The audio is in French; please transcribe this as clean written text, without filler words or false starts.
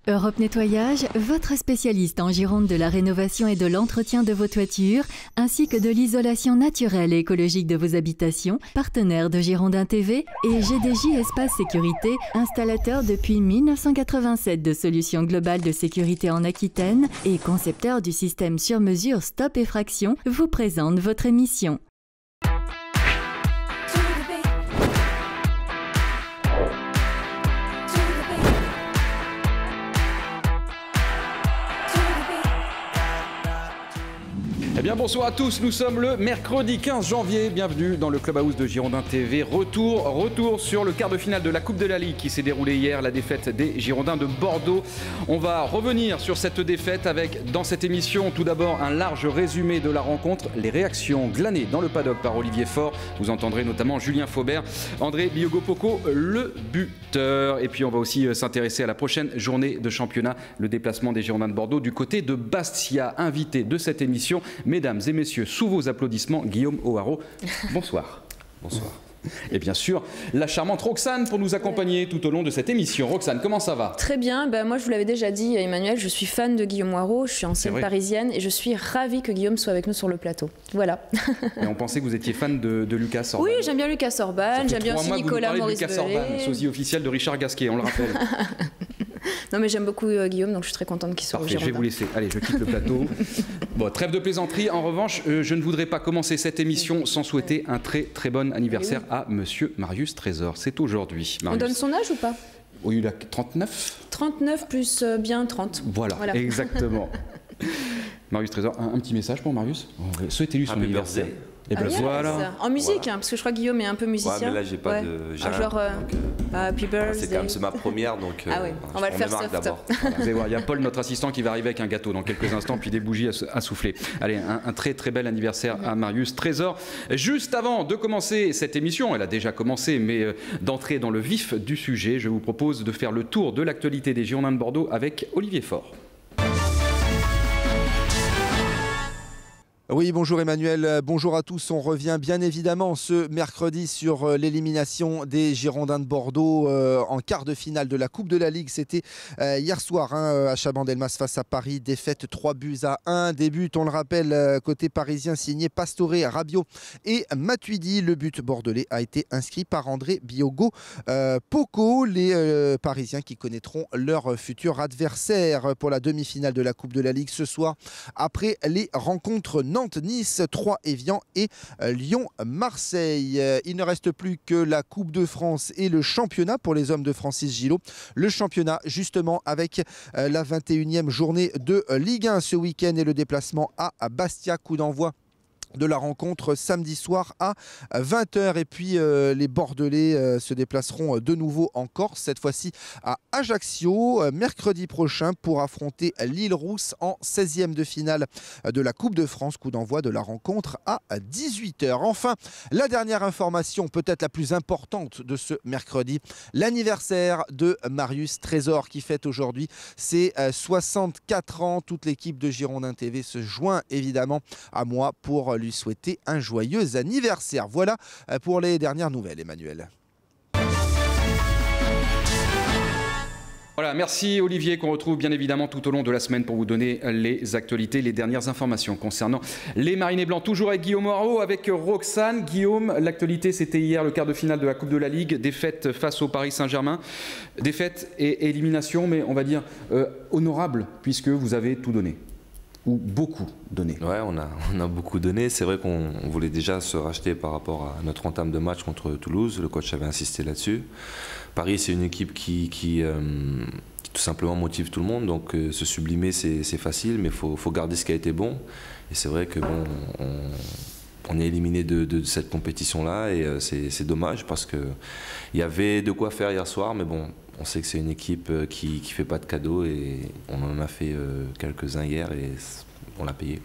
Europe Nettoyage, votre spécialiste en Gironde de la rénovation et de l'entretien de vos toitures, ainsi que de l'isolation naturelle et écologique de vos habitations, partenaire de Girondin TV et GDJ Espace Sécurité, installateur depuis 1987 de solutions globales de sécurité en Aquitaine et concepteur du système sur mesure Stop Effraction, vous présente votre émission. Eh bien bonsoir à tous, nous sommes le mercredi 15 janvier, bienvenue dans le Clubhouse de Girondin TV. Retour sur le quart de finale de la Coupe de la Ligue qui s'est déroulée hier, la défaite des Girondins de Bordeaux. On va revenir sur cette défaite avec, dans cette émission, tout d'abord un large résumé de la rencontre, les réactions glanées dans le paddock par Olivier Faure. Vous entendrez notamment Julien Faubert, André Biogopoko, le buteur. Et puis on va aussi s'intéresser à la prochaine journée de championnat, le déplacement des Girondins de Bordeaux du côté de Bastia. Invité de cette émission, mesdames et messieurs, sous vos applaudissements, Guillaume O'Haraud. Bonsoir. Bonsoir. Et bien sûr, la charmante Roxane pour nous accompagner tout au long de cette émission. Roxane, comment ça va? Très bien. Moi, je vous l'avais déjà dit, Emmanuel, je suis fan de Guillaume O'Haraud, je suis ancienne parisienne et je suis ravie que Guillaume soit avec nous sur le plateau. Voilà. Et on pensait que vous étiez fan de Lucas Orban. Oui, j'aime bien Lucas Orban, j'aime bien aussi Nicolas Maurice-Bellet. Lucas Orban, sosie officiel de Richard Gasquet, on le rappelle. Non mais j'aime beaucoup Guillaume, donc je suis très contente qu'il soit au Girondin. Je vais vous laisser. Allez, je quitte le plateau. Bon, trêve de plaisanterie. En revanche, je ne voudrais pas commencer cette émission sans souhaiter un très très bon anniversaire à Monsieur Marius Trésor. C'est aujourd'hui. On donne son âge ou pas? Oui, il a 39. 39 plus bien 30. Voilà. Exactement. Marius Trésor, un petit message pour Marius. Souhaitez-lui son anniversaire. Et ben voilà. En musique, hein, parce que je crois que Guillaume est un peu musicien. Ouais, mais là, j'ai pas de. Genre, Happy Birthday. C'est ma première, donc. Ah oui, on va le faire soft. Voilà. Vous allez voir, il y a Paul, notre assistant, qui va arriver avec un gâteau dans quelques instants, puis des bougies à souffler. Allez, un très très bel anniversaire à Marius Trésor. Juste avant de commencer cette émission, elle a déjà commencé, mais d'entrer dans le vif du sujet, je vous propose de faire le tour de l'actualité des Girondins de Bordeaux avec Olivier Faure. Oui, bonjour Emmanuel, bonjour à tous. On revient bien évidemment ce mercredi sur l'élimination des Girondins de Bordeaux en quart de finale de la Coupe de la Ligue. C'était hier soir à Chabandelmas face à Paris, défaite 3-1. Début, on le rappelle, côté parisien signé Pastore, Rabiot et Matuidi. Le but bordelais a été inscrit par André Biogopoko. Les Parisiens qui connaîtront leur futur adversaire pour la demi-finale de la Coupe de la Ligue ce soir après les rencontres Nantes-Nice, Troyes-Évian et Lyon-Marseille. Il ne reste plus que la Coupe de France et le championnat pour les hommes de Francis Gillot. Le championnat justement avec la 21e journée de Ligue 1 ce week-end et le déplacement à Bastia, coup d'envoi de la rencontre samedi soir à 20h. Et puis les Bordelais se déplaceront de nouveau en Corse, cette fois-ci à Ajaccio, mercredi prochain pour affronter l'Île-Rousse en 16e de finale de la Coupe de France. Coup d'envoi de la rencontre à 18h. Enfin, la dernière information, peut-être la plus importante de ce mercredi, l'anniversaire de Marius Trésor qui fête aujourd'hui ses 64 ans. Toute l'équipe de Girondin TV se joint évidemment à moi pour lui souhaiter un joyeux anniversaire. Voilà pour les dernières nouvelles, Emmanuel. Voilà, merci Olivier, qu'on retrouve bien évidemment tout au long de la semaine pour vous donner les actualités, les dernières informations concernant les Marinés Blancs. Toujours avec Guillaume O'Haraud, avec Roxane. Guillaume, l'actualité c'était hier le quart de finale de la Coupe de la Ligue, défaite face au Paris Saint-Germain, défaite et élimination, mais on va dire honorable puisque vous avez tout donné. Ou beaucoup donné. Ouais, on a beaucoup donné. C'est vrai qu'on voulait déjà se racheter par rapport à notre entame de match contre Toulouse. Le coach avait insisté là-dessus. Paris, c'est une équipe qui tout simplement motive tout le monde. Donc se sublimer, c'est facile, mais il faut garder ce qui a été bon. Et c'est vrai que bon, on est éliminé de cette compétition-là et c'est dommage parce qu'il y avait de quoi faire hier soir, mais bon, on sait que c'est une équipe qui ne fait pas de cadeaux et on en a fait quelques-uns hier et on l'a payé.